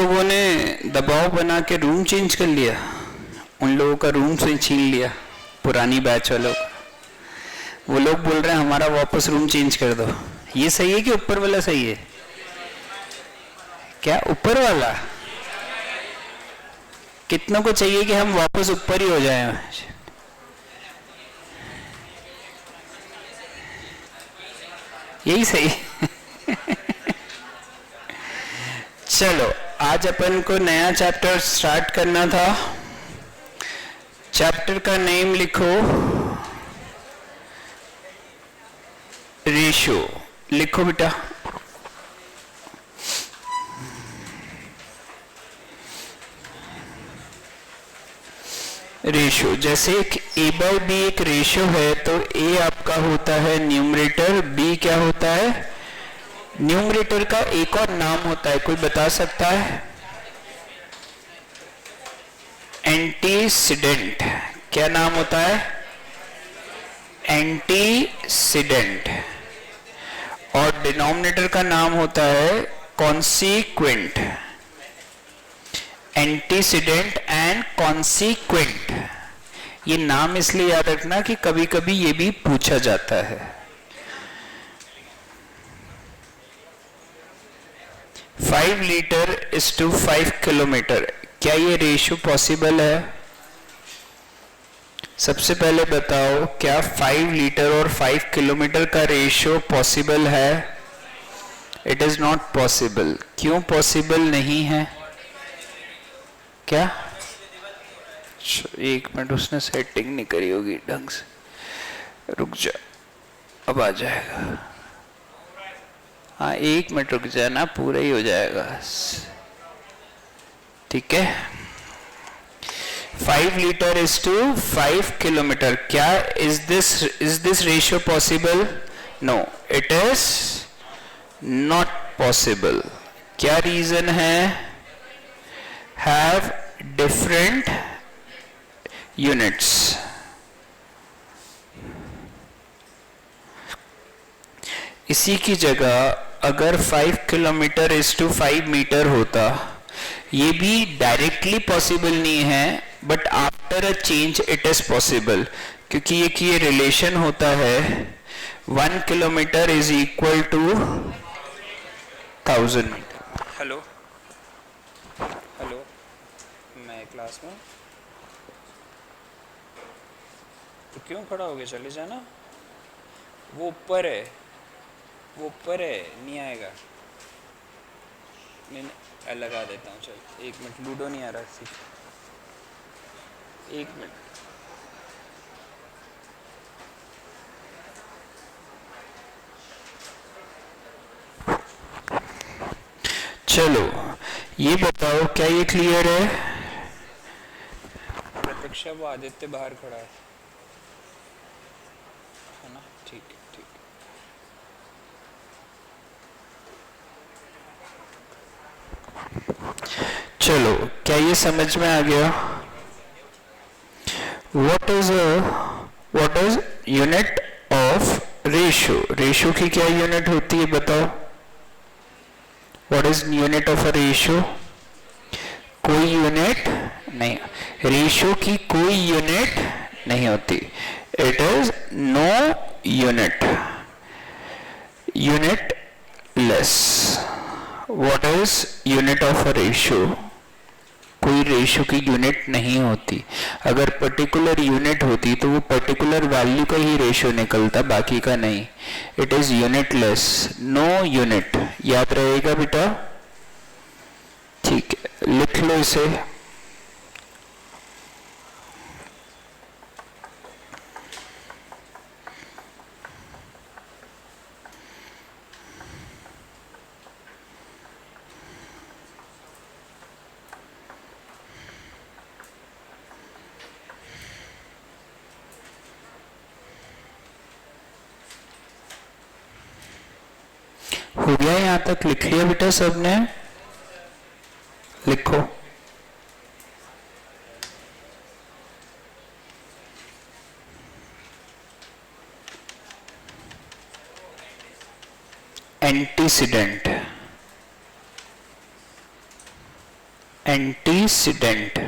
लोगों ने दबाव बना के रूम चेंज कर लिया, उन लोगों का रूम से छीन लिया, पुरानी बैच वालों का। वो लोग बोल रहे हैं हमारा वापस रूम चेंज कर दो। ये सही है कि ऊपर वाला सही है? क्या ऊपर वाला? कितनों को चाहिए कि हम वापस ऊपर ही हो जाएं? यही सही। चलो आज अपन को नया चैप्टर स्टार्ट करना था। चैप्टर का नेम लिखो रेशियो। लिखो बेटा। रेशियो, जैसे a बाई बी एक रेशियो है तो a आपका होता है न्यूमरेटर, b क्या होता है? न्यूमरेटर का एक और नाम होता है, कोई बता सकता है? एंटीसीडेंट। क्या नाम होता है? एंटीसीडेंट। और डिनोमिनेटर का नाम होता है कॉन्सिक्वेंट। Antecedent and consequent. ये नाम इसलिए याद रखना कि कभी कभी ये भी पूछा जाता है। 5 लीटर इज टू 5 किलोमीटर, क्या ये रेशियो पॉसिबल है? सबसे पहले बताओ, क्या 5 लीटर और 5 किलोमीटर का रेशियो पॉसिबल है? It is not possible. क्यों पॉसिबल नहीं है? क्या? एक मिनट, उसने सेटिंग नहीं करी होगी ढंग से, रुक जा, अब आ जाएगा। हाँ एक मिनट रुक जाना, पूरा ही हो जाएगा। ठीक है। 5 लीटर इज टू 5 किलोमीटर, क्या is this ratio possible? No, it is not possible. क्या रीजन है? Have different units. इसी की जगह अगर 5 किलोमीटर इज टू 5 मीटर होता, ये भी डायरेक्टली पॉसिबल नहीं है, but after a change it is possible, क्योंकि ये रिलेशन होता है 1 kilometre is equal to 1000 metre. Hello hello, मैं क्लास में। तो क्यों खड़ा हो गया? चले जाना। वो ऊपर है, वो ऊपर है, नहीं आएगा। नहीं लगा देता हूँ। चल एक मिनट, लूडो नहीं आ रहा सीख। एक मिनट। चलो ये बताओ, क्या ये क्लियर है? प्रतीक्षा, वो आदित्य बाहर खड़ा है ना? ठीक है ठीक है। चलो क्या ये समझ में आ गया? What is unit of ratio? Ratio की क्या यूनिट होती है बताओ? What is unit of a ratio? कोई यूनिट नहीं, रेशियो की कोई यूनिट नहीं होती। It is no unit, unit less. What is unit of a ratio? कोई रेशियो की यूनिट नहीं होती। अगर पर्टिकुलर यूनिट होती तो वो पर्टिकुलर वैल्यू का ही रेशियो निकलता, बाकी का नहीं। It is unitless, no unit. याद रहेगा बेटा? ठीक है, लिख लो इसे। हो गया? यहां तक लिख लिया बेटा सबने? लिखो। एंटीसीडेंट। एंटीसीडेंट।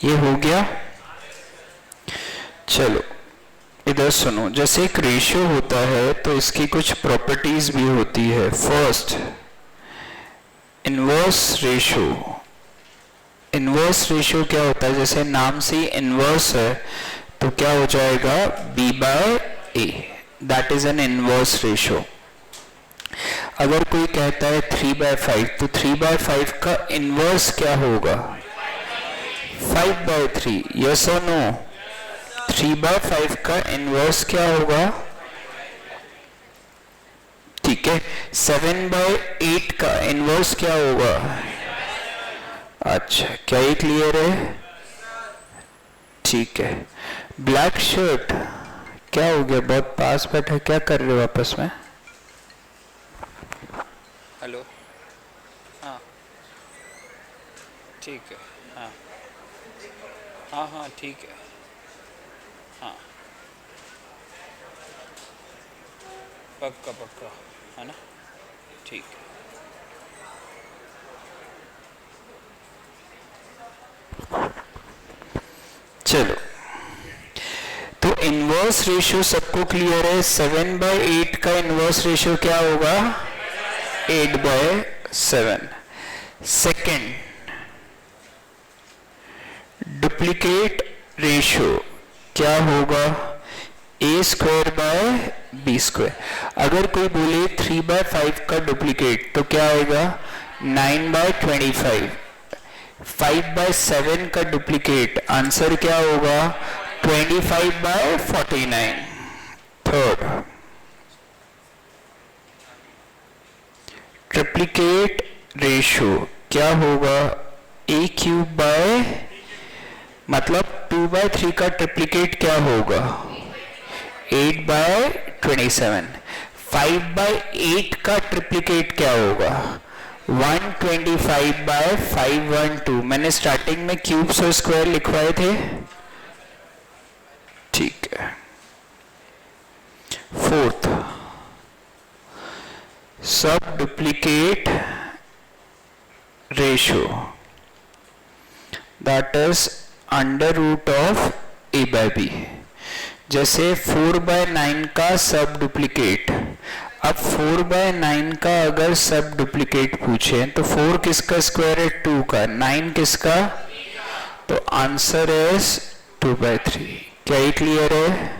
ये हो गया। चलो इधर सुनो, जैसे एक रेशियो होता है तो इसकी कुछ प्रॉपर्टीज भी होती है। First, inverse ratio. Inverse ratio क्या होता है? जैसे नाम से ही इनवर्स है तो क्या हो जाएगा? b by A, that is an inverse ratio. अगर कोई कहता है 3/5 तो 3/5 का इनवर्स क्या होगा? 5/3। यस और नो? 3/5 का इनवर्स क्या होगा? ठीक है। 7/8 का इनवर्स क्या होगा? अच्छा, क्या ये क्लियर है? ठीक है। ब्लैक शर्ट, क्या हो गया? बहुत पास बैठे, क्या कर रहे हो आपस में? हेलो, हाँ ठीक है, हाँ हाँ हाँ ठीक है, हाँ पक्का पक्का, है ना? ठीक है। चलो, तो इनवर्स रेशियो सबको क्लियर है। 7/8 का इनवर्स रेशियो क्या होगा? 8/7। सेकेंड, डुप्लीकेट रेशियो क्या होगा? a²/b²। अगर कोई बोले 3/5 का डुप्लीकेट तो क्या आएगा? 9/25। 5/7 का डुप्लीकेट आंसर क्या होगा? 25/49। थर्ड, ट्रिप्लीकेट रेशियो क्या होगा? a³ मतलब 2/3 का ट्रिप्लीकेट क्या होगा? 8/27। 5/8 का ट्रिप्लीकेट क्या होगा? 125/512। मैंने स्टार्टिंग में क्यूब्स और स्क्वायर लिखवाए थे। ठीक है। फोर्थ, सब duplicate ratio, that is √of a/b। जैसे 4/9 का सब डुप्लीकेट। अब 4/9 का अगर सब डुप्लीकेट पूछे तो 4 किसका स्क्वायर है? 2 का। 9 किसका? तो आंसर इज 2/3। क्या ये क्लियर है?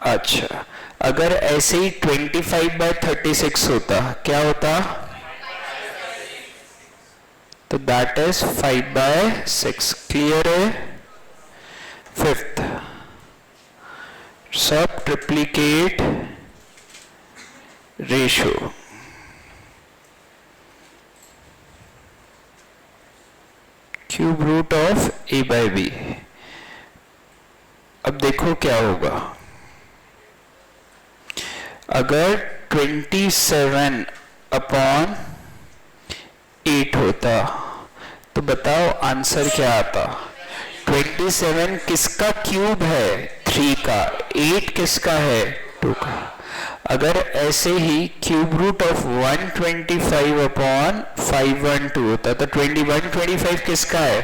अच्छा, अगर ऐसे ही 25/36 होता, क्या होता? तो दैट इज 5/6। क्लियर है? फिफ्थ, सब triplicate ratio, cube root of a/b। अब देखो क्या होगा। अगर 27/8 होता तो बताओ आंसर क्या आता? 27 किसका क्यूब है? 3 का। 8 किसका है? 2 का। अगर ऐसे ही क्यूब रूट ऑफ 125/512 होता तो 125 किसका है?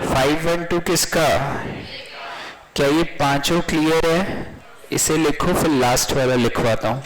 512 किसका? क्या ये पांचों क्लियर है? इसे लिखो, फिर लास्ट वाला लिखवाता हूं।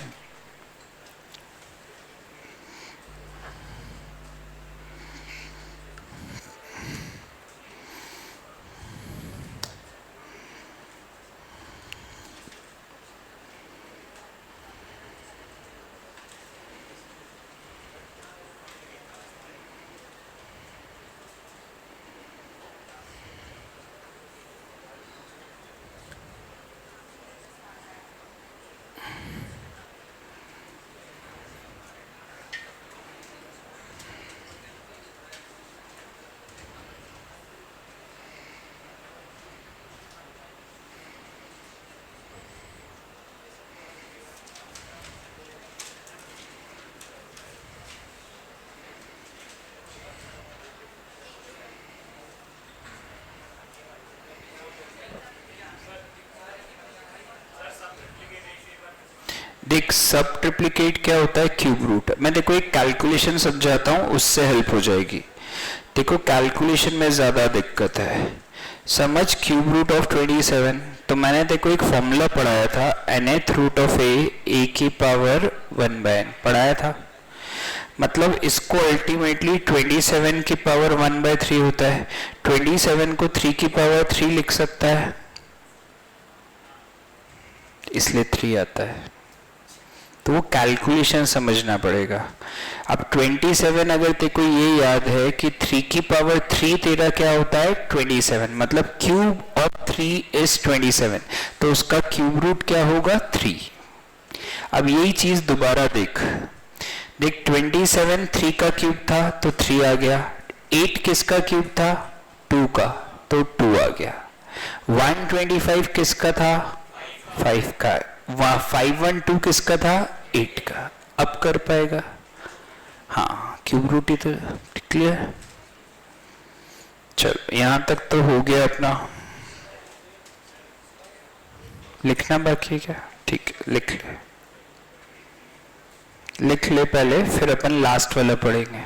देख सब ट्रिप्लिकेट क्या होता है, क्यूब रूट। मैं देखो एक कैलकुलेशन समझाता हूं, उससे हेल्प हो जाएगी। देखो कैलकुलेशन में ज्यादा दिक्कत है, समझ क्यूब रूट ऑफ 27। तो मैंने देखो एक फॉर्मूला पढ़ाया था, nth रूट ऑफ ए की पावर 1/n पढ़ाया था। मतलब इसको अल्टीमेटली 27 की पावर 1/3 होता है। 27 को 3 की पावर 3 लिख सकता है, इसलिए 3 आता है। तो वो कैलकुलेशन समझना पड़ेगा। अब 27 अगर तेरे को ये याद है कि 3 की पावर 3 तेरा क्या होता है 27, मतलब क्यूब ऑफ 3 इज 27, तो उसका क्यूब रूट क्या होगा 3। अब यही चीज दोबारा देख 27 3 का क्यूब था तो 3 आ गया, 8 किसका क्यूब था 2 का, तो 2 आ गया। 125 किसका था 5 का, 512 किसका था 8 का। अब कर पाएगा, हाँ क्यूब रूट ही तो क्लियर। चलो यहां तक तो हो गया अपना, लिखना बाकी है क्या, ठीक है लिख ले पहले, फिर अपन लास्ट वाला पढ़ेंगे।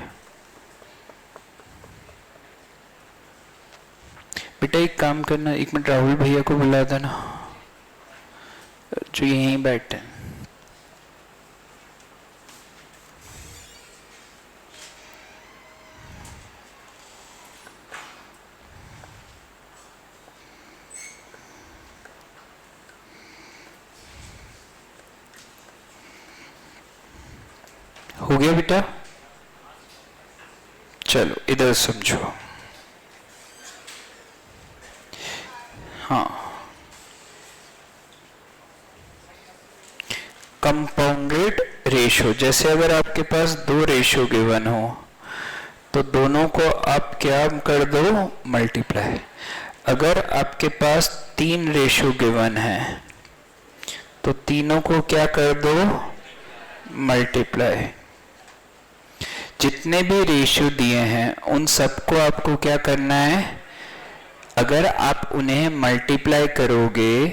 बेटा एक काम करना, एक मिनट राहुल भैया को बुला देना जो यहीं बैठे हैं। हो गया बेटा, चलो इधर समझो। हाँ कंपाउंडेड रेशो, जैसे अगर आपके पास 2 रेशो गिवन हो तो दोनों को आप क्या कर दो मल्टीप्लाई। अगर आपके पास 3 रेशो गिवन है तो तीनों को क्या कर दो मल्टीप्लाई। जितने भी रेशियो दिए हैं उन सबको आपको क्या करना है, अगर आप उन्हें मल्टीप्लाई करोगे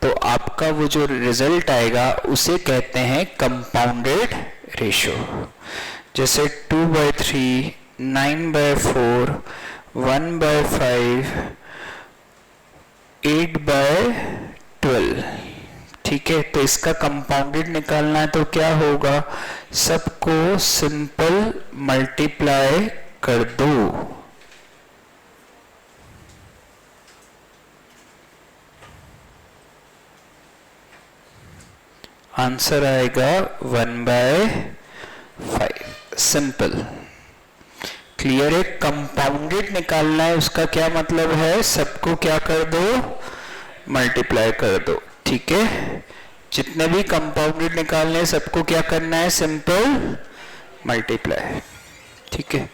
तो आपका वो जो रिजल्ट आएगा उसे कहते हैं कंपाउंडेड रेशियो। जैसे 2/3, 9/4, 1/5, 8/12, ठीक है। तो इसका कंपाउंडेड निकालना है तो क्या होगा, सबको सिंपल मल्टीप्लाई कर दो। आंसर आएगा 1/5, सिंपल क्लियर है। कंपाउंडेड निकालना है, उसका क्या मतलब है, सबको क्या कर दो मल्टीप्लाई कर दो, ठीक है। जितने भी कंपाउंडेड निकालने हैं सबको क्या करना है, सिंपल मल्टीप्लाई, ठीक है।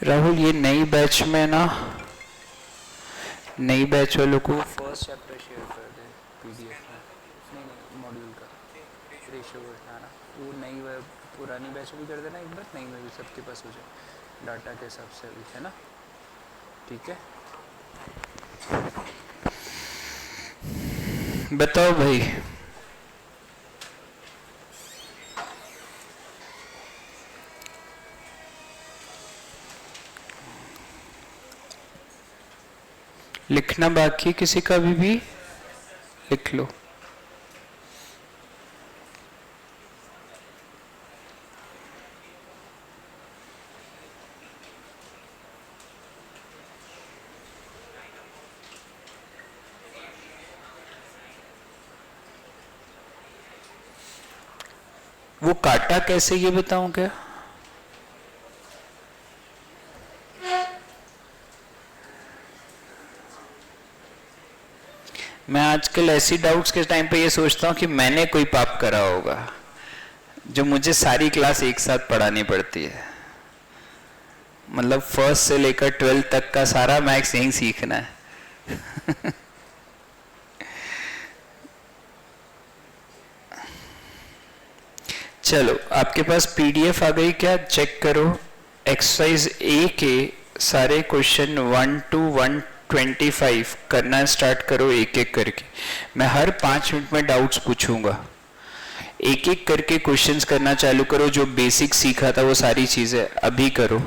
राहुल ये नई बैच में ना, नई बैच वालों को फर्स्ट चैप्टर शेयर कर दे पीडीएफ में, नहीं मॉड्यूल का रेशियो बताना, वो नई पुरानी बैच भी कर देना एक बार, नई में भी सबके पास हो जाए डाटा के हिसाब से भी, है ना, ठीक है। बताओ भाई, लिखना बाकी किसी का भी लिख लो। वो काटा कैसे ये बताऊं क्या, मैं आजकल ऐसी डाउट्स के टाइम पे ये सोचता हूँ कि मैंने कोई पाप करा होगा जो मुझे सारी क्लास एक साथ पढ़ानी पड़ती है। मतलब फर्स्ट से लेकर 12th तक का सारा मैथ्स यहीं सीखना है। चलो आपके पास पीडीएफ आ गई क्या, चेक करो। एक्सरसाइज ए के सारे क्वेश्चन 1 to 125 करना स्टार्ट करो एक एक करके। मैं हर 5 मिनट में डाउट्स पूछूंगा। एक एक करके क्वेश्चंस करना चालू करो, जो बेसिक सीखा था वो सारी चीजें अभी करो।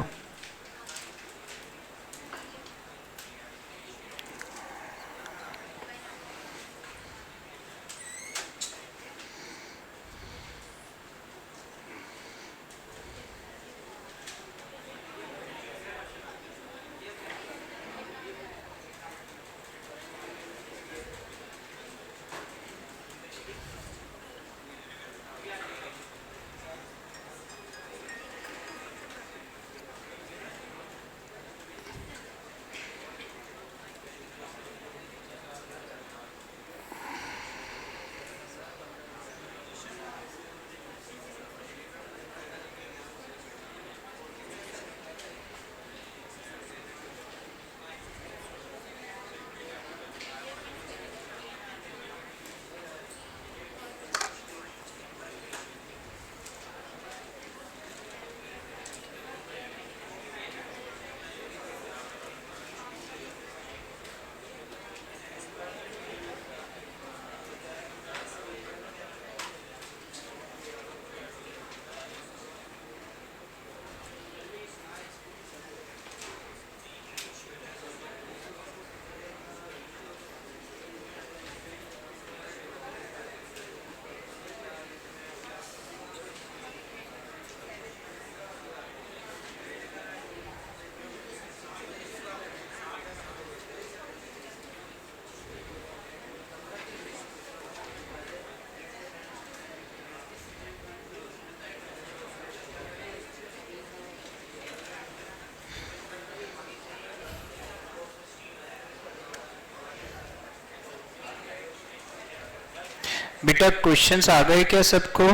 बेटा क्वेश्चंस आ गए क्या सबको?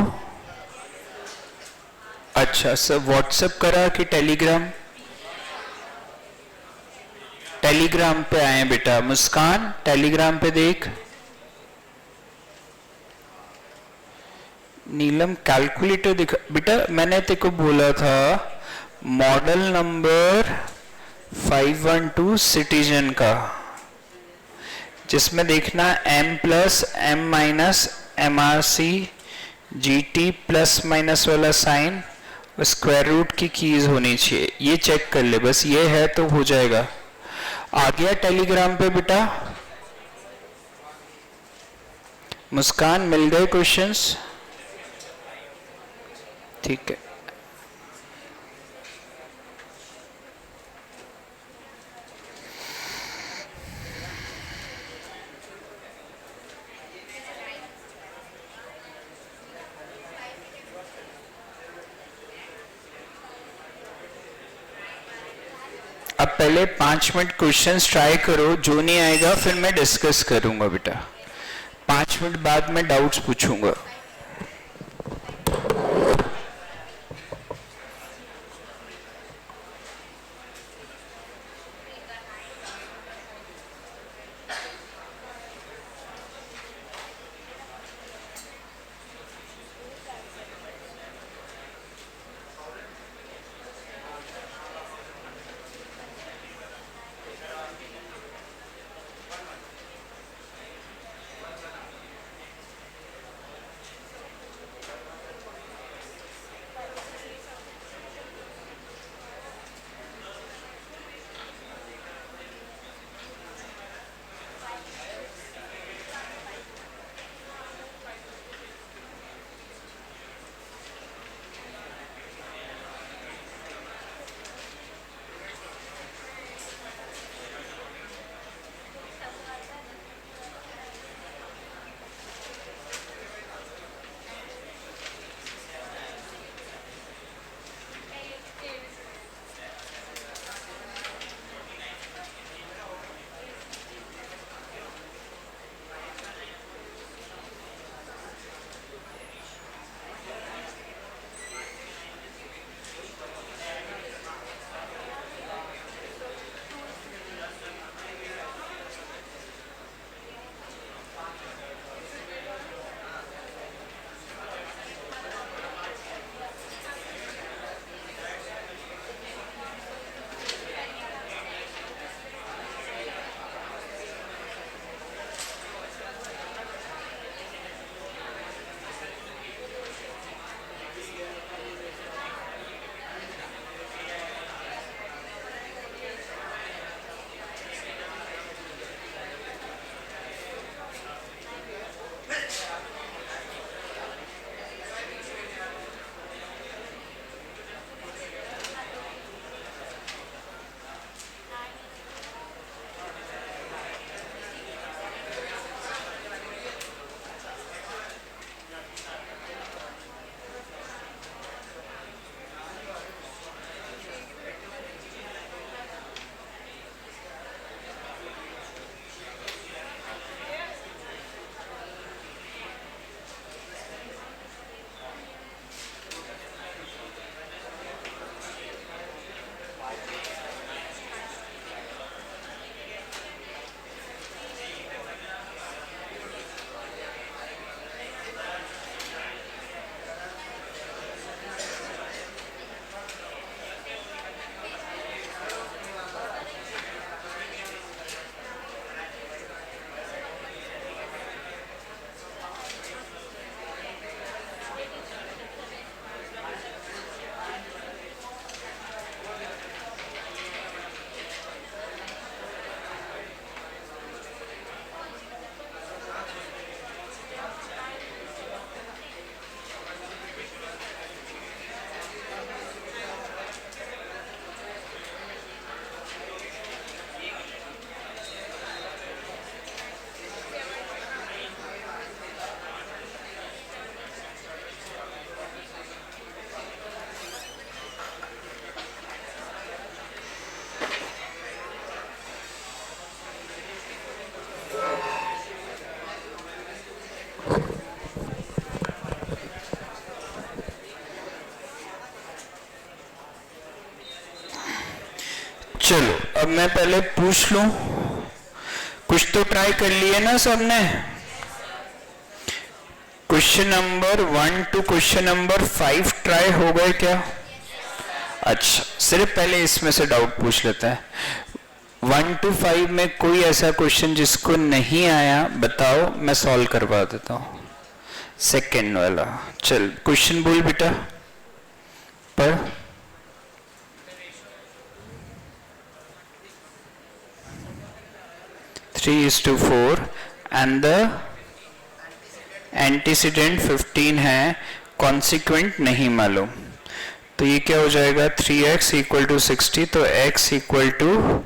अच्छा, सब व्हाट्सएप करा कि टेलीग्राम? टेलीग्राम पे आए बेटा। मुस्कान टेलीग्राम पे देख। नीलम कैलकुलेटर दिखा बेटा। मैंने तेरे को बोला था मॉडल नंबर 512 सिटीजन का, जिसमें देखना m प्लस m minus M R C G T plus minus वाला साइन, स्क्वायर रूट की कीज होनी चाहिए। ये चेक कर ले, बस ये है तो हो जाएगा। आ गया टेलीग्राम पे बेटा? मुस्कान मिल गए क्वेश्चंस? ठीक है। अब पहले 5 मिनट क्वेश्चंस ट्राई करो, जो नहीं आएगा फिर मैं डिस्कस करूंगा बेटा। 5 मिनट बाद मैं डाउट्स पूछूंगा। चलो अब मैं पहले पूछ लूं, कुछ तो ट्राई कर लिए ना सबने? Question number 1 to question number 5 try हो गए क्या? अच्छा, सिर्फ पहले इसमें से डाउट पूछ लेते हैं। 1 to 5 में कोई ऐसा क्वेश्चन जिसको नहीं आया बताओ, मैं सॉल्व करवा देता हूं। सेकेंड वाला, चल क्वेश्चन बोल बेटा, पढ़। Three is to 4 and the antecedent 15 है, कॉन्सिक्वेंट नहीं मालूम, तो ये क्या हो जाएगा? 3x इक्वल टू 60, तो x इक्वल टू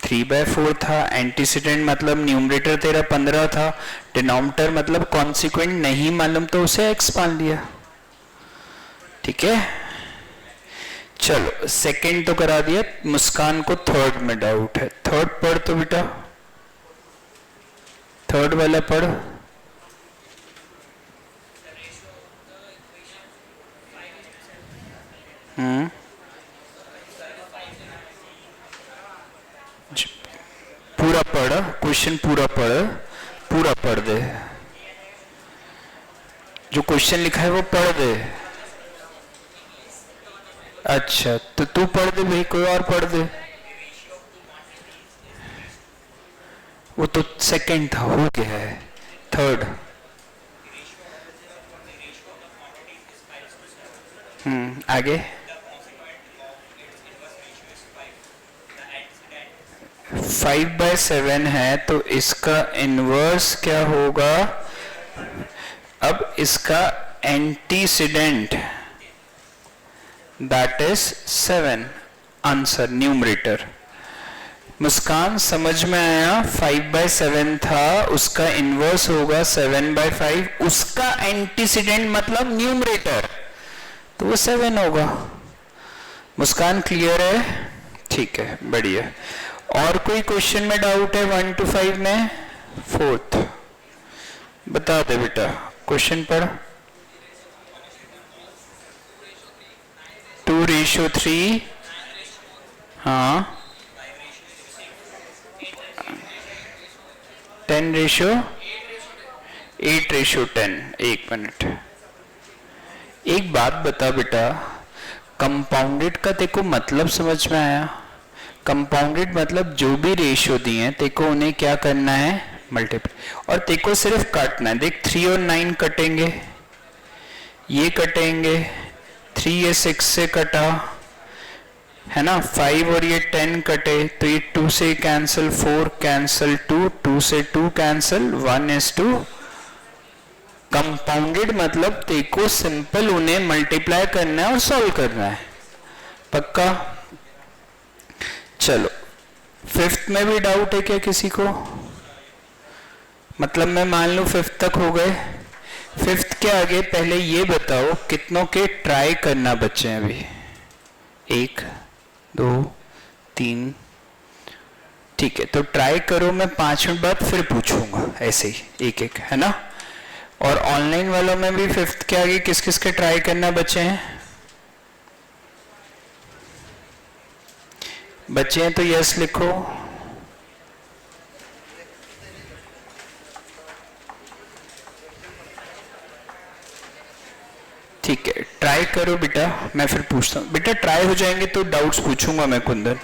3/4 था। एंटीसीडेंट मतलब न्यूमरेटर तेरा 15 था, डिनोमिनेटर मतलब कॉन्सिक्वेंट नहीं मालूम, तो उसे x मान लिया। ठीक है, चलो सेकंड तो करा दिया। मुस्कान को थर्ड में डाउट है, थर्ड पढ़ तो बेटा, थर्ड वाला पढ़। पूरा पढ़, क्वेश्चन पूरा पढ़, पूरा पढ़ दे, जो क्वेश्चन लिखा है वो पढ़ दे। अच्छा तो तू पढ़ दे भाई, कोई और पढ़ दे। वो तो सेकंड था, हो गया है, थर्ड। आगे 5/7 है, तो इसका इनवर्स क्या होगा? अब इसका antecedent that is 7, answer numerator. Muskan समझ में आया? 5/7 था, उसका इनवर्स होगा 7/5, उसका एंटीसीडेंट मतलब न्यूमरेटर, तो वो 7 होगा। मुस्कान क्लियर है? ठीक है, बढ़िया। और कोई क्वेश्चन में डाउट है 1 to 5 में? फोर्थ बता दे बेटा, क्वेश्चन पढ़। 2:3, हाँ 10:8:10। एक मिनट, एक बात बता बेटा, कंपाउंडेड का तेको मतलब समझ में आया? कंपाउंडेड मतलब जो भी रेशियो दिए हैं तेको उन्हें क्या करना है? मल्टीप्लाई, और तेको सिर्फ काटना है। देख 3 और 9 कटेंगे, ये कटेंगे, 3 ये 6 से कटा है ना, 5 और ये 10 कटे, तो ये 2 से कैंसिल, 4 कैंसिल, 2 से 2 कैंसिल, 1:2। कंपाउंडेड मतलब तेको सिंपल उन्हें मल्टीप्लाई करना है और सॉल्व करना है, पक्का? चलो फिफ्थ में भी डाउट है क्या किसी को? मतलब मैं मान लूं फिफ्थ तक हो गए, फिफ्थ के आगे पहले ये बताओ कितनों के ट्राई करना बच्चे हैं अभी? 1 2 3, ठीक है, तो ट्राई करो, मैं 5 मिनट बाद फिर पूछूंगा ऐसे ही एक एक, है ना? और ऑनलाइन वालों में भी फिफ्थ के आगे किस किस के ट्राई करना बच्चे हैं? बच्चे हैं तो यस लिखो। ठीक है, ट्राई करो बेटा, मैं फिर पूछता हूँ। बेटा ट्राई हो जाएंगे तो डाउट्स पूछूंगा मैं कुंदन।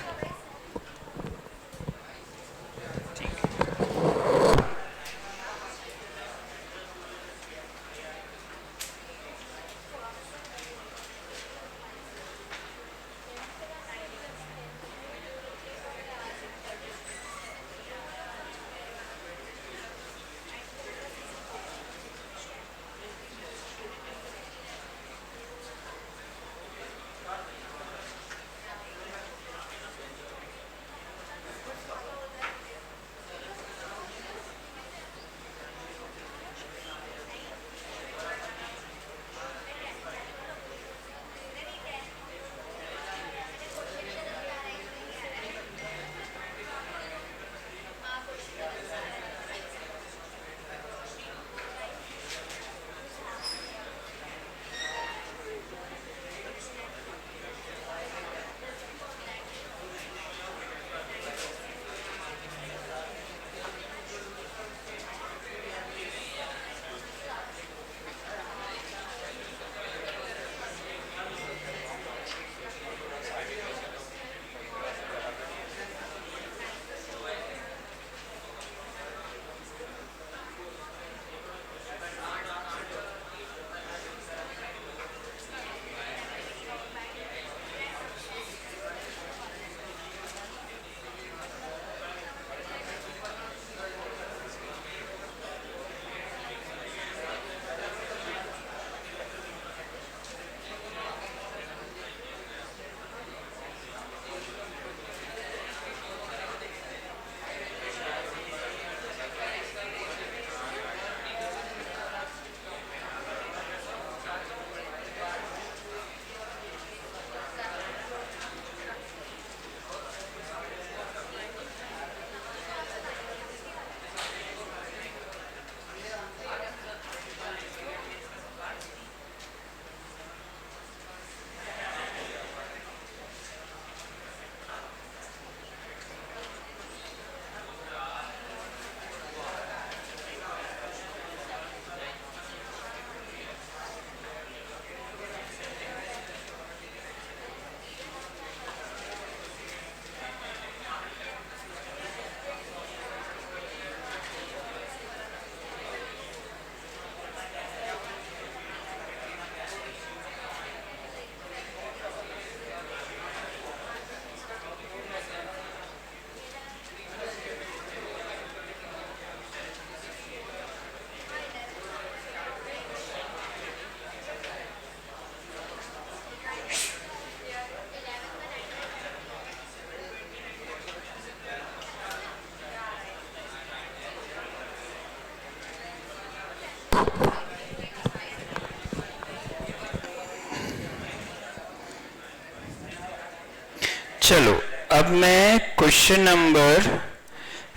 चलो अब मैं question number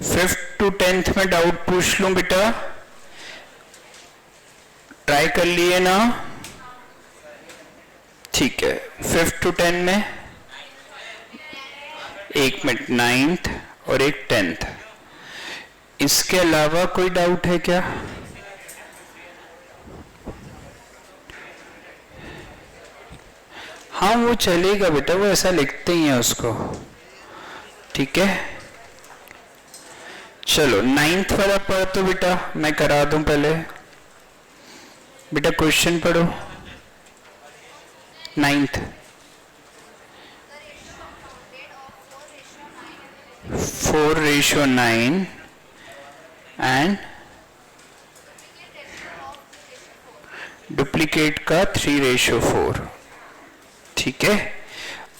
5th to 10th में डाउट पूछ लूं बेटा, ट्राई कर लिए ना? ठीक है, 5th to 10 में एक मिनट 9th और एक 10th, इसके अलावा कोई डाउट है क्या? हाँ वो चलेगा बेटा, वो ऐसा लिखते ही है उसको, ठीक है। चलो 9th वाला पढ़ तो बेटा, मैं करा दूं पहले। बेटा क्वेश्चन पढ़ो 9th। 4:9 एंड डुप्लीकेट का 3:4, ठीक है।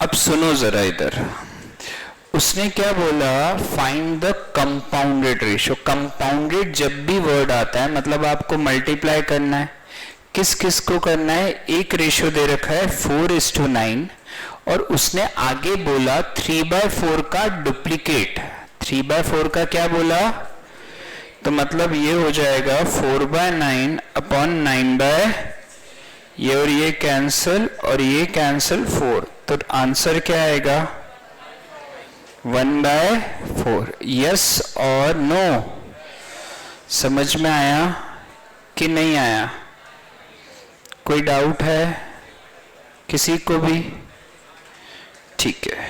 अब सुनो जरा इधर, उसने क्या बोला, find the compounded ratio. Compounded जब भी वर्ड आता है मतलब आपको मल्टीप्लाई करना है, किस किस को करना है, एक रेशियो दे रखा है 4:9 और उसने आगे बोला 3/4 का डुप्लीकेट। 3/4 का क्या बोला, तो मतलब ये हो जाएगा 4/9 अपॉन 9/, ये और ये कैंसिल और ये कैंसिल 4, तो आंसर क्या आएगा 1/4। यस और नो, समझ में आया कि नहीं आया? कोई डाउट है किसी को भी? ठीक है,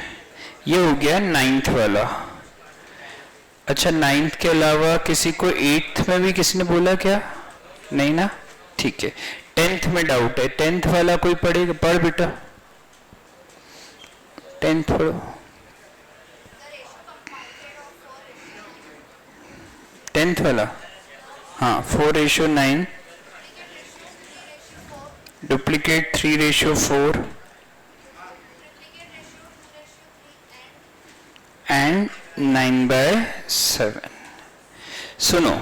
ये हो गया 9th वाला। अच्छा 9th के अलावा किसी को 8th में भी किसी ने बोला क्या? नहीं ना, ठीक है। 10th में डाउट है, 10th वाला कोई पढ़ेगा? पढ़ बेटा 10th पढ़ो। 10th वाला, हाँ 4:9 डुप्लीकेट 3:4 एंड 9/7। सुनो,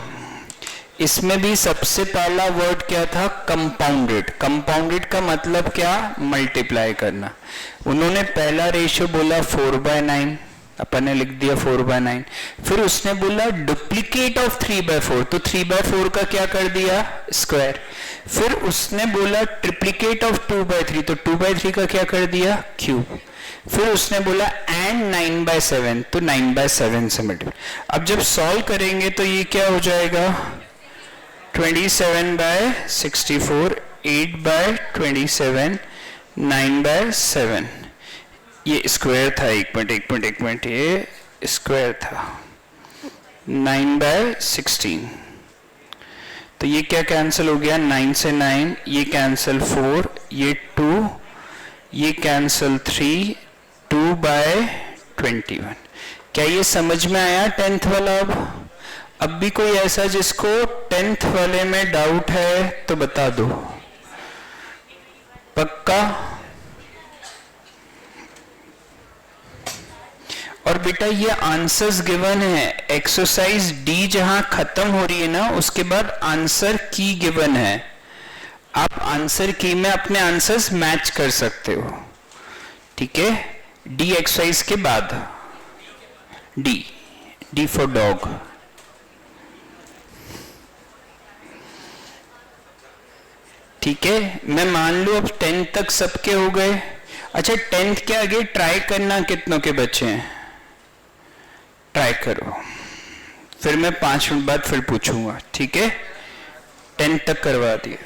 इसमें भी सबसे पहला वर्ड क्या था, कंपाउंडेड। कंपाउंडेड का मतलब क्या, मल्टीप्लाई करना। उन्होंने पहला रेशियो बोला 4/9, अपन ने लिख दिया 4/9। फिर उसने बोला डुप्लीकेट ऑफ 3/4, तो 3/4 का क्या कर दिया, स्क्वायर। फिर उसने बोला ट्रिप्लीकेट ऑफ 2/3, तो 2/3 का क्या कर दिया, क्यूब। फिर उसने बोला एंड 9/7, तो 9/7 से मल्टीप्लाई। अब जब सॉल्व करेंगे तो ये क्या हो जाएगा 27/64, 8/27, 9/7। ये स्क्वायर था, एक मिनट, ये स्क्वायर था 9/16। तो ये क्या कैंसिल हो गया, 9 से 9, ये कैंसिल 4, ये 2, ये कैंसिल 3, 2/21। क्या ये समझ में आया 10th वाला? अब भी कोई ऐसा जिसको 10th वाले में डाउट है तो बता दो, पक्का? और बेटा ये आंसर्स गिवन है, एक्सरसाइज डी जहां खत्म हो रही है ना, उसके बाद आंसर की गिवन है। आप आंसर की में अपने आंसर्स मैच कर सकते हो, ठीक है। डी एक्सरसाइज के बाद, डी फॉर डॉग। ठीक है, मैं मान लूं अब 10 तक सबके हो गए। अच्छा 10th के आगे ट्राई करना कितनों के बच्चे हैं, ट्राई करो, फिर मैं 5 मिनट बाद फिर पूछूंगा, ठीक है। 10 तक करवा दिया।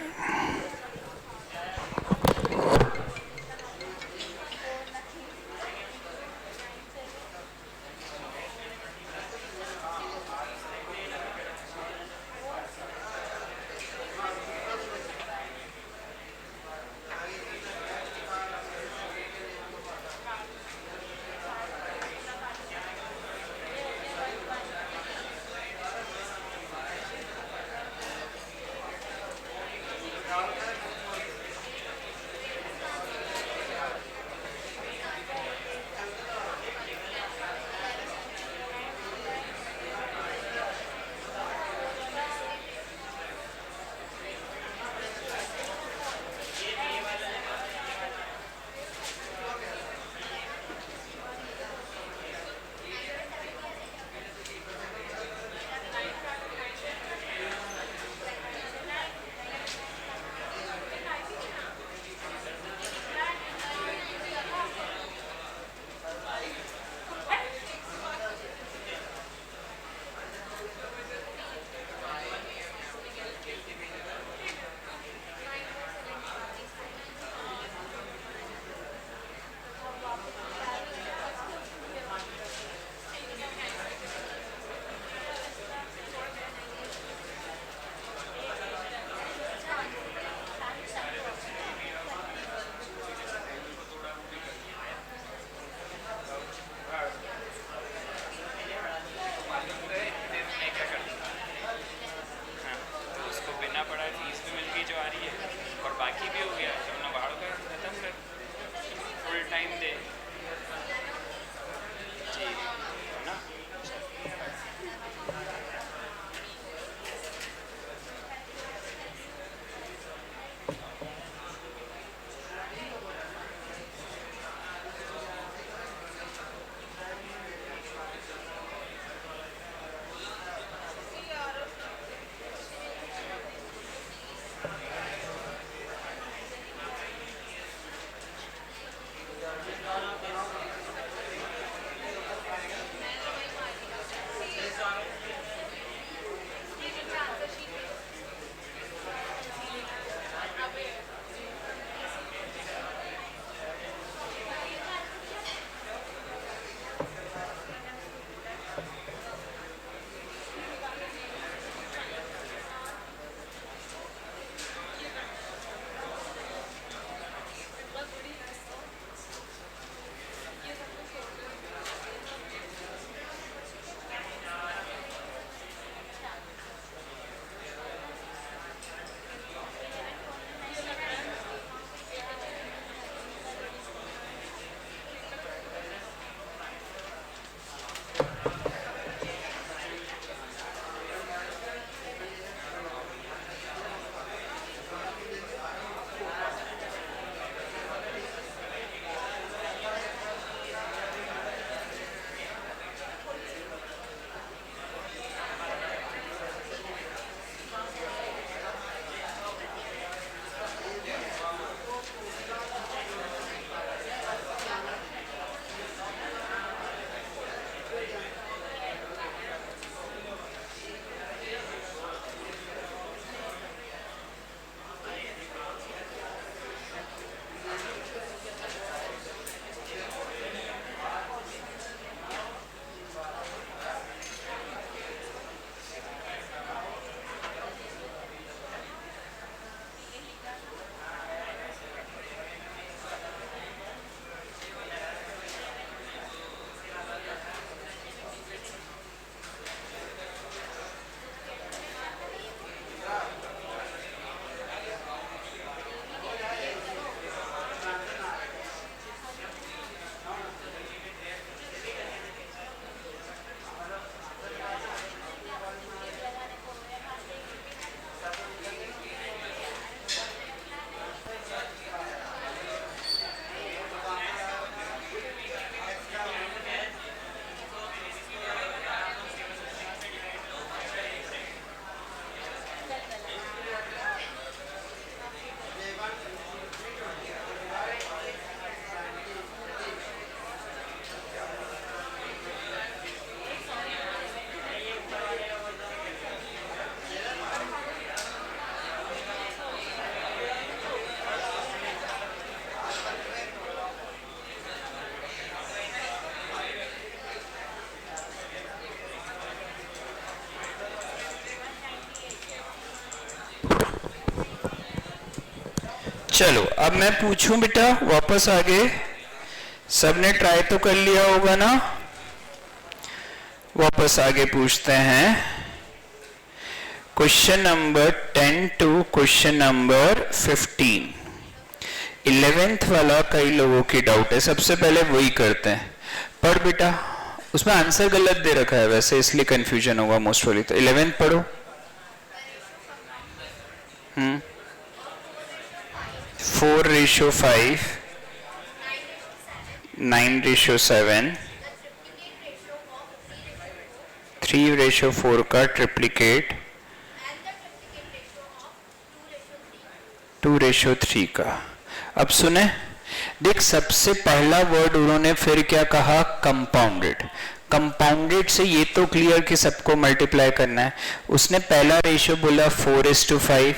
टाइम दे। चलो अब मैं पूछूं बेटा, वापस आगे सबने ट्राई तो कर लिया होगा ना, वापस आगे पूछते हैं question number 10 to question number 15। 11th वाला कई लोगों की डाउट है, सबसे पहले वही करते हैं। पढ़ बेटा, उसमें आंसर गलत दे रखा है वैसे, इसलिए कंफ्यूजन होगा मोस्ट वाली। तो 11th पढ़ो। 4:5, 9:7, 3:4 का ट्रिप्लीकेट, 2:3 का। अब सुने, देख सबसे पहला वर्ड उन्होंने फिर क्या कहा, कंपाउंडेड। कंपाउंडेड से ये तो क्लियर कि सबको मल्टीप्लाई करना है। उसने पहला रेशियो बोला 4:5,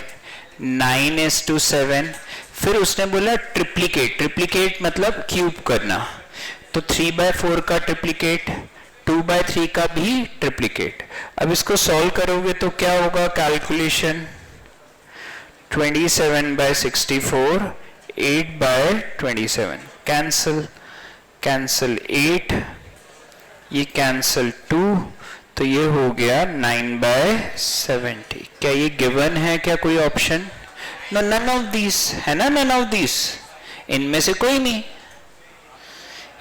9:7, फिर उसने बोला ट्रिप्लीकेट। ट्रिप्लीकेट मतलब क्यूब करना, तो 3/4 का ट्रिप्लीकेट, 2/3 का भी ट्रिप्लीकेट। अब इसको सॉल्व करोगे तो क्या होगा कैलकुलेशन, 27/64, 8/27, कैंसल कैंसल 8, ये कैंसल 2, तो ये हो गया 9/70। क्या ये गिवन है क्या कोई option? No, none of this है ना, नन ऑफ दिस, इनमें से कोई नहीं।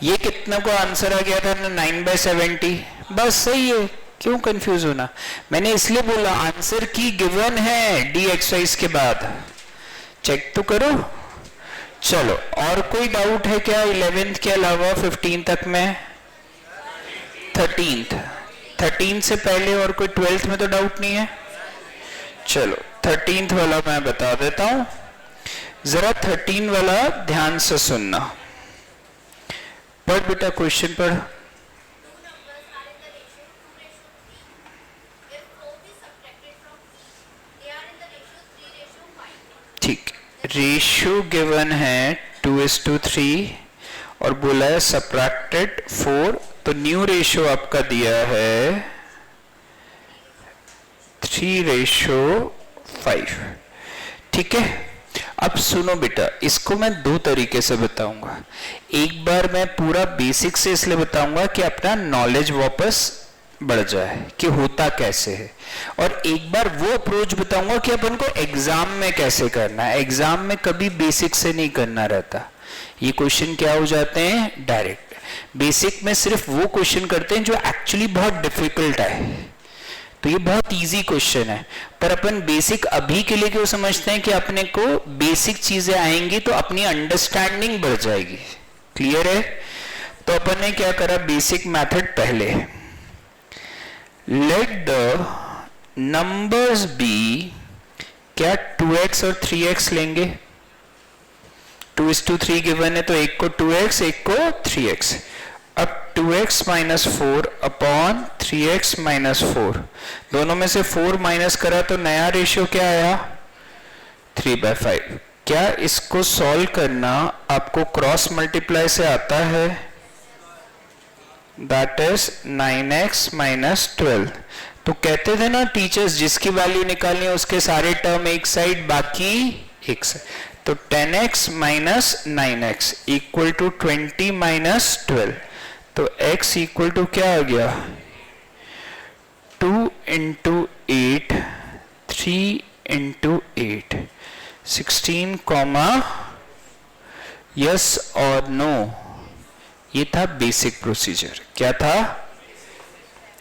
ये कितना को आंसर आ गया था ना, 9/70। बस सही है, क्यों कंफ्यूज होना। मैंने इसलिए बोला आंसर की गिवन है डी एक्सरसाइज के बाद, चेक तो करो। चलो और कोई डाउट है क्या 11th के अलावा 15 तक में? 13th से पहले और कोई 12th में तो डाउट नहीं है? चलो 13th वाला मैं बता देता हूं, जरा 13 वाला ध्यान से सुनना। पढ़ बेटा, क्वेश्चन पढ़। ठीक, रेशियो गिवन है 2:3 और बोला है सब्ट्रैक्टेड 4, तो न्यू रेशियो आपका दिया है 3:5। ठीक है, अब सुनो बेटा, इसको मैं दो तरीके से बताऊंगा। एक बार मैं पूरा बेसिक से इसलिए बताऊंगा कि अपना नॉलेज वापस बढ़ जाए कि होता कैसे है, और एक बार वो अप्रोच बताऊंगा कि अपन को एग्जाम में कैसे करना है। एग्जाम में कभी बेसिक से नहीं करना रहता, ये क्वेश्चन क्या हो जाते हैं डायरेक्ट। बेसिक में सिर्फ वो क्वेश्चन करते हैं जो एक्चुअली बहुत डिफिकल्ट है, तो ये बहुत इजी क्वेश्चन है। पर अपन बेसिक अभी के लिए क्यों समझते हैं कि अपने को बेसिक चीजें आएंगी तो अपनी अंडरस्टैंडिंग बढ़ जाएगी। क्लियर है? तो अपन ने क्या करा, बेसिक मेथड पहले, लेट द नंबर्स बी, क्या 2x और 3x लेंगे? 2:3 गिवन है तो एक को 2x एक को 3x। अब 2x minus 4 upon 3x minus 4, दोनों में से 4 माइनस करा तो नया रेशियो क्या आया? 3/5। क्या इसको सॉल्व करना आपको क्रॉस मल्टीप्लाई से आता है? That is 9x minus 12। तो कहते थे ना टीचर्स, जिसकी वैल्यू निकालनी है उसके सारे टर्म एक साइड बाकी एक साइड, तो 10x minus 9x equal to 20 minus 12। तो x इक्वल टू क्या आ गया? 2 इंटू 8, 3 इंटू 8, 16, यस और नो। ये था बेसिक प्रोसीजर। क्या था?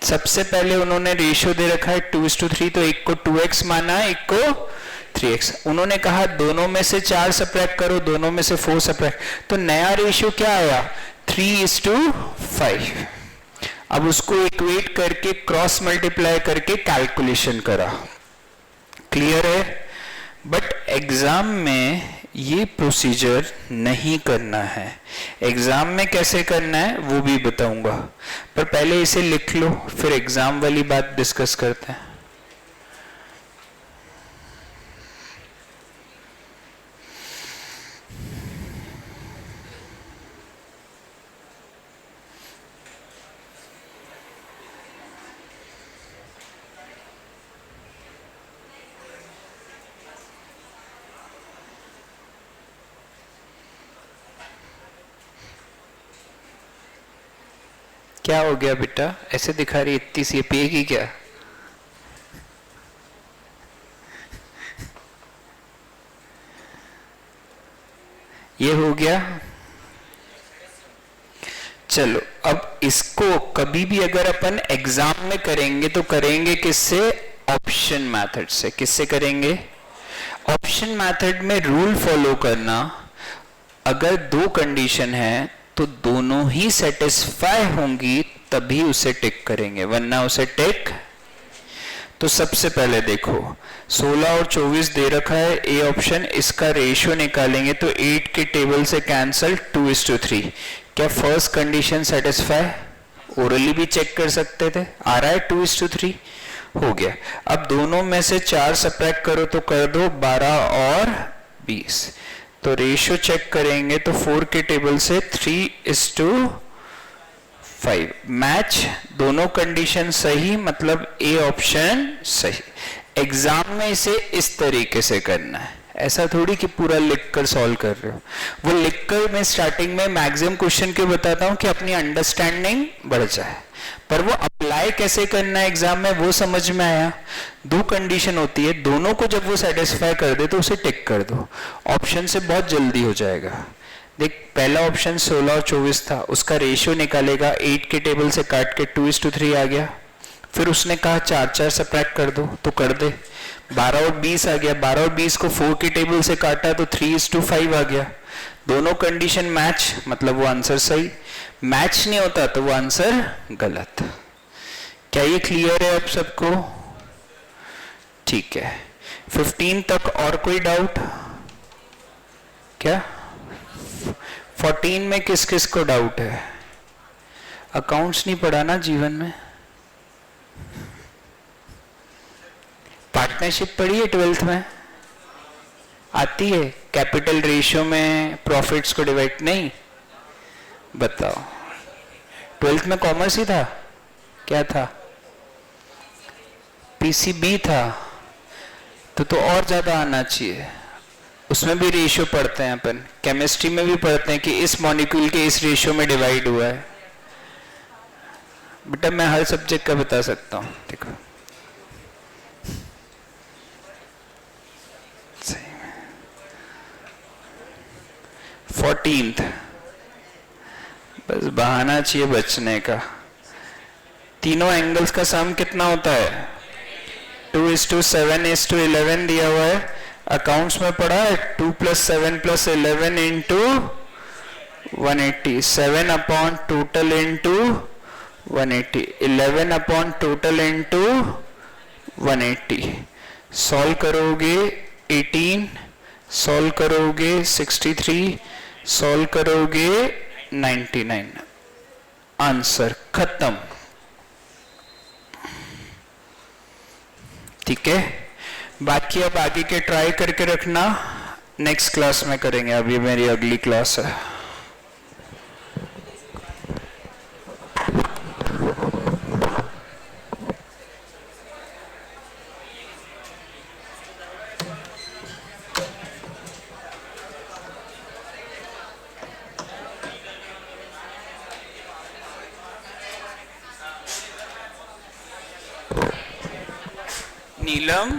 सबसे पहले उन्होंने रेशियो दे रखा है 2:3, तो एक को 2x माना, एक को 3x। उन्होंने कहा दोनों में से 4 सब्ट्रैक्ट करो, दोनों में से 4 सब्ट्रैक्ट, तो नया रेशियो क्या आया? 3:5। अब उसको इक्वेट करके क्रॉस मल्टीप्लाई करके कैलकुलेशन करा। क्लियर है? बट एग्जाम में ये प्रोसीजर नहीं करना है। एग्जाम में कैसे करना है वो भी बताऊंगा, पर पहले इसे लिख लो, फिर एग्जाम वाली बात डिस्कस करते हैं। क्या हो गया बेटा, ऐसे दिखा रही, इतनी सी पिएगी क्या? ये हो गया। चलो अब इसको कभी भी अगर अपन एग्जाम में करेंगे तो करेंगे किससे? ऑप्शन मेथड से। किससे करेंगे? ऑप्शन मेथड में रूल फॉलो करना, अगर दो कंडीशन है तो दोनों ही सेटिस्फाई होंगी तभी उसे टिक करेंगे, वरना उसे टिक। तो सबसे पहले देखो 16 और 24 दे रखा है, ए ऑप्शन, इसका रेशियो निकालेंगे तो 8 के टेबल से कैंसल 2:3। क्या फर्स्ट कंडीशन सेटिस्फाई? ओरली भी चेक कर सकते थे, आ रहा है 2:3, हो गया। अब दोनों में से 4 सब्ट्रैक्ट करो तो कर दो 12 और 20, तो रेशियो चेक करेंगे तो 4 के टेबल से 3:5 मैच, दोनों कंडीशन सही, मतलब ए ऑप्शन सही। एग्जाम में इसे इस तरीके से करना है, ऐसा थोड़ी कि पूरा लिखकर सॉल्व कर रहे हो। वो लिखकर मैं स्टार्टिंग में मैक्सिमम क्वेश्चन क्यों बताता हूं कि अपनी अंडरस्टैंडिंग बढ़ जाए, पर वो अप्लाई कैसे करना है एग्जाम में वो समझ में आया। दो कंडीशन होती है, दोनों को जब वो सेटिस्फाई कर दे तो उसे टिक कर दो, ऑप्शन से बहुत जल्दी हो जाएगा। देख पहला ऑप्शन 16 और 24 था, उसका रेशियो निकालेगा 8 के टेबल से काट के 2:3 आ गया। फिर उसने कहा 4 सब्ट्रैक्ट कर दो, तो कर दे। 12 और 20 आ गया, 12 और 20 को 4 के टेबल से काटा तो 3:5 आ गया। दोनों कंडीशन मैच, मतलब वो आंसर सही। मैच नहीं होता तो वो आंसर गलत। क्या ये क्लियर है अब सबको? ठीक है। 15 तक और कोई डाउट? क्या 14 में किस किस को डाउट है? अकाउंट्स नहीं पढ़ा ना जीवन में? पार्टनरशिप पढ़ी है 12th में? आती है? कैपिटल रेशियो में प्रॉफिट्स को डिवाइड नहीं? बताओ। 12th में कॉमर्स ही था? क्या था? पीसीबी था। तो और ज्यादा आना चाहिए। उसमें भी रेशियो पढ़ते हैं अपन, केमिस्ट्री में भी पढ़ते हैं कि इस मॉलिक्यूल के इस रेशियो में डिवाइड हुआ है। बेटा मैं हर सब्जेक्ट का बता सकता हूँ। देखो 14th, बस बहाना चाहिए बचने का। तीनों एंगल्स का सम कितना होता है? 2:7:11 दिया हुआ है। अकाउंट्स में पढ़ा है 2 + 7 + 11 into 180, 7 upon total into 180, 11 upon total into 180। Solve करोगे 18, सॉल्व करोगे 63, सॉल्व करोगे 99। आंसर खत्म। ठीक है, बाकी अब आगे के ट्राई करके रखना, नेक्स्ट क्लास में करेंगे। अभी मेरी अगली क्लास है। नीलम,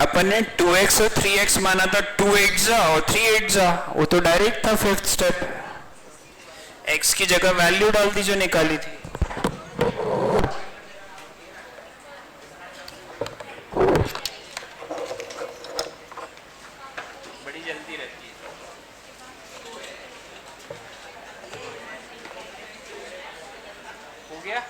अपन ने 2x और 3x माना था, 2 8 जा और 3 8 जा, वो तो डायरेक्ट था। 5th स्टेप, x की जगह वैल्यू डाल दी जो निकाली थी। बड़ी जल्दी रहती है। हो गया?